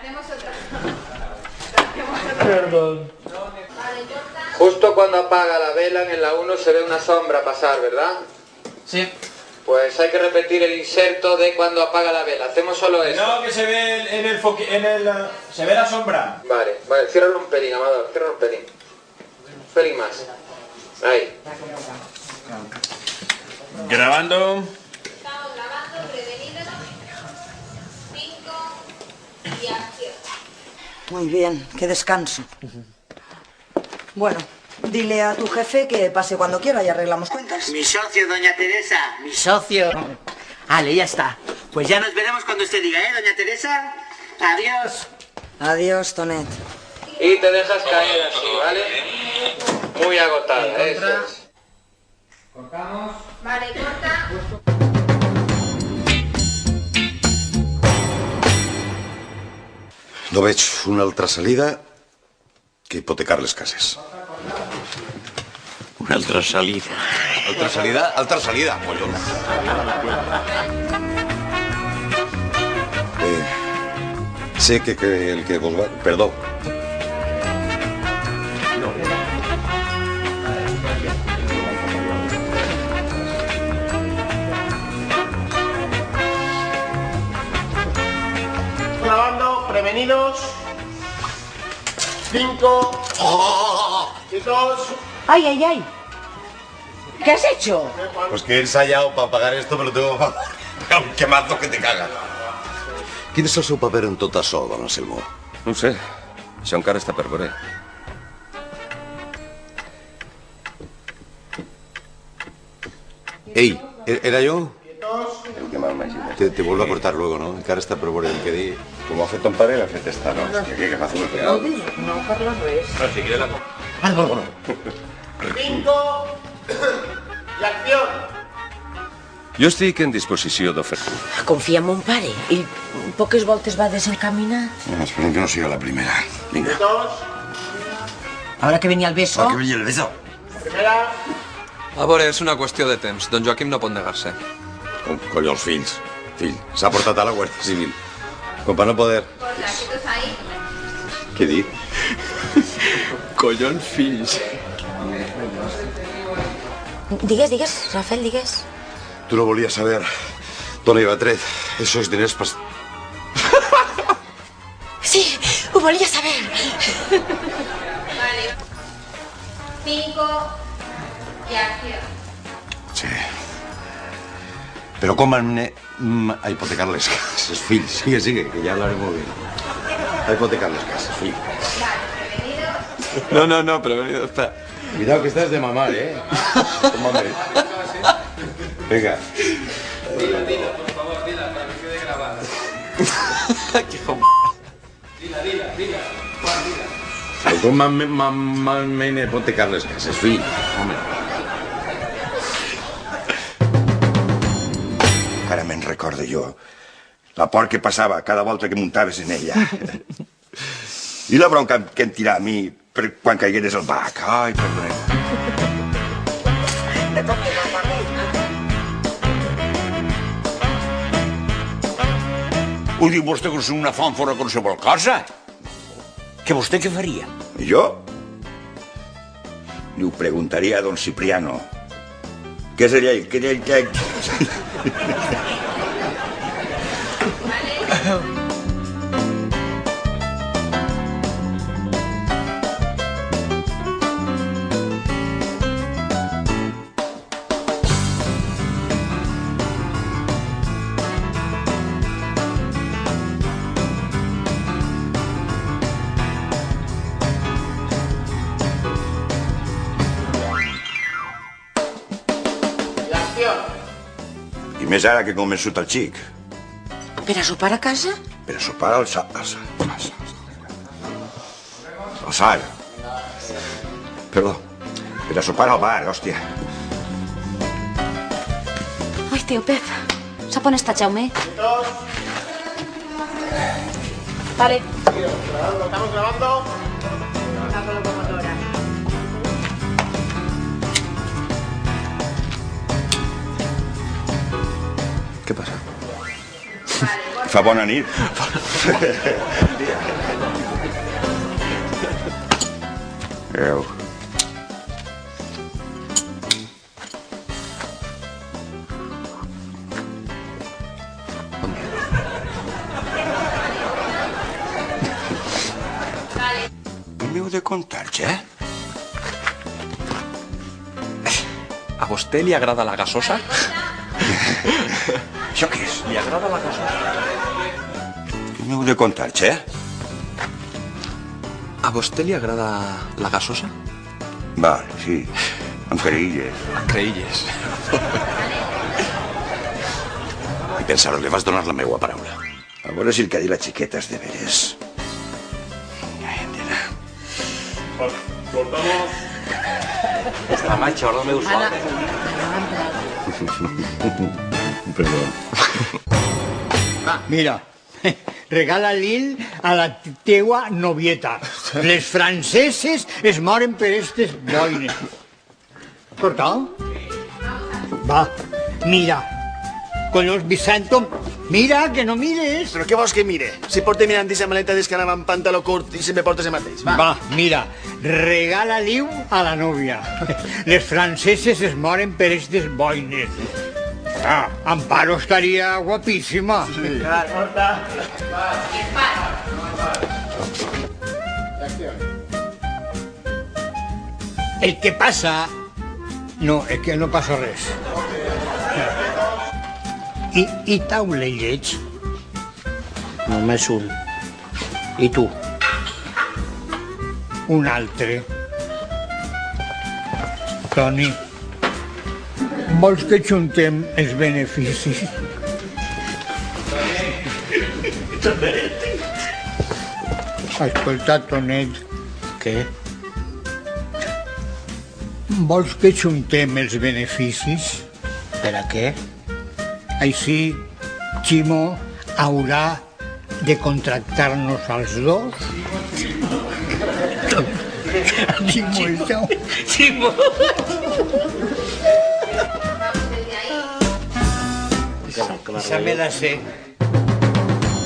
hacemos otra. Perdón. Justo cuando apaga la vela en la 1 se ve una sombra pasar, ¿verdad? Sí. Pues hay que repetir el inserto de cuando apaga la vela. Hacemos solo eso. No, que se ve se ve la sombra. Vale, ciérralo un pelín, Amador, ciérralo un pelín. Un pelín más. Ahí. Grabando. Estamos grabando, prevenidos. 5 y acción. Muy bien, qué descanso. Bueno, dile a tu jefe que pase cuando quiera y arreglamos cuentas. Mi socio, doña Teresa, mi socio. Vale, ya está. Pues ya nos veremos cuando usted diga, doña Teresa. Adiós. Adiós, Tonet. Y te dejas caer así, ¿vale? Muy agotada, eso es. Cortamos. Vale, corta. No veig una altra salida que hipotecar les cases. Una altra salida. Altra salida? Altra salida, collons. Sé que el que vos va... Perdó. Grabando, prevenidos. 5 y 2. ¡Ay, ay, ay! ¿Qué has hecho? Pues que he ensayado para pagar esto, pero tengo que pagar un quemazo que te caga. Quin és el seu paper en tot això, don Anselmo? No ho sé. Això encara està per veure. Ei, ¿era yo? El que m'imagino. Te vuelvo a cortar luego, ¿no? Encara està per veure el que di. Com ho ha fet ton pare, l'ha fet esta, no? Què fa un pegado? No parla res. No, si quiere la... 5 y acción. Jo estic en disposició d'oferir. Confia en mon pare. Ell poques voltes va desencaminat. Esperem que no siga la primera. Vinga. 2. Ahora que venía el beso... Que vegi el beso. Primera. A veure, és una qüestió de temps. Don Joaquim no pot negar-se. Collons, fills. Fill, s'ha portat a la Guàrdia Civil. Com per no poder... Corta, quietos ahí. Què he dit? Collons fills. Digues, Rafael, digues. Tu no volies saber, Toni Batret, esos diners pas... Sí, ho volia saber. Vale. 5 y acción. Sí. Però com van a hipotecar les cases, fill? Sigue, que ja hablaré molt bé. A hipotecar les cases, fill. Vale, prevenidos. No, prevenido, espera. Cuidado que estás de mamar, Tómame. Venga. Dila, por favor, dila, para que quede grabada. Qué hijo Dila. Juan, dila. Però com van a hipotecar les cases, fill? Home. Encara me'n recordo jo la por que passava cada volta que muntaves en ella. I la bronca que em tirà a mi quan caigueres al bac. Ai, perdonem. Ho diu vostè que és una fònfora qualsevol cosa? Que vostè què faria? I jo? Li ho preguntaria a don Cipriano. Què és ell? Què és ell? I més ara que he convençut el xic. Per a sopar a casa? Per a sopar al sal. Perdó. Per a sopar al bar, hòstia. Ai, tio Pep, sap on està Jaume? 2. Vale. Estamos grabando. Què passa? Fa bona nit. Adéu. Què m'heu de contar, ja? ¿A vostè li agrada la gasosa? Això què és? ¿Li agrada la gasosa? Què m'heu de contar, ja? ¿A vostè li agrada la gasosa? Vale, sí. Amb creïlles. Creïlles. I pensar, li vas donar la meua paraula. A veure si el que ha dit la xiqueta és de veres. Esta mancha, ahora me usual. Perdón. Mira, regala-li a la teua novieta. Les franceses es moren per estes boines. Cortau? Va, mira. Collons, Vicento, mira, que no mires. Però què vols que mire? Si porta mirant aquesta maleta des que anava amb pantaló curt i sempre porta el mateix. Va, mira, regala-li a la nòvia. Les franceses es moren per estes boines. Ah, Amparo estaria guapíssima. Sí. El que passa... No, és que no passa res. I taule lleig? Només un. I tu? Un altre. Toni, vols que juntem els beneficis? Escolta, Tonet. Què? Vols que juntem els beneficis? Per a què? Així, Ximo haurà de contractar-nos als dos. Ximo. Esa me la sé.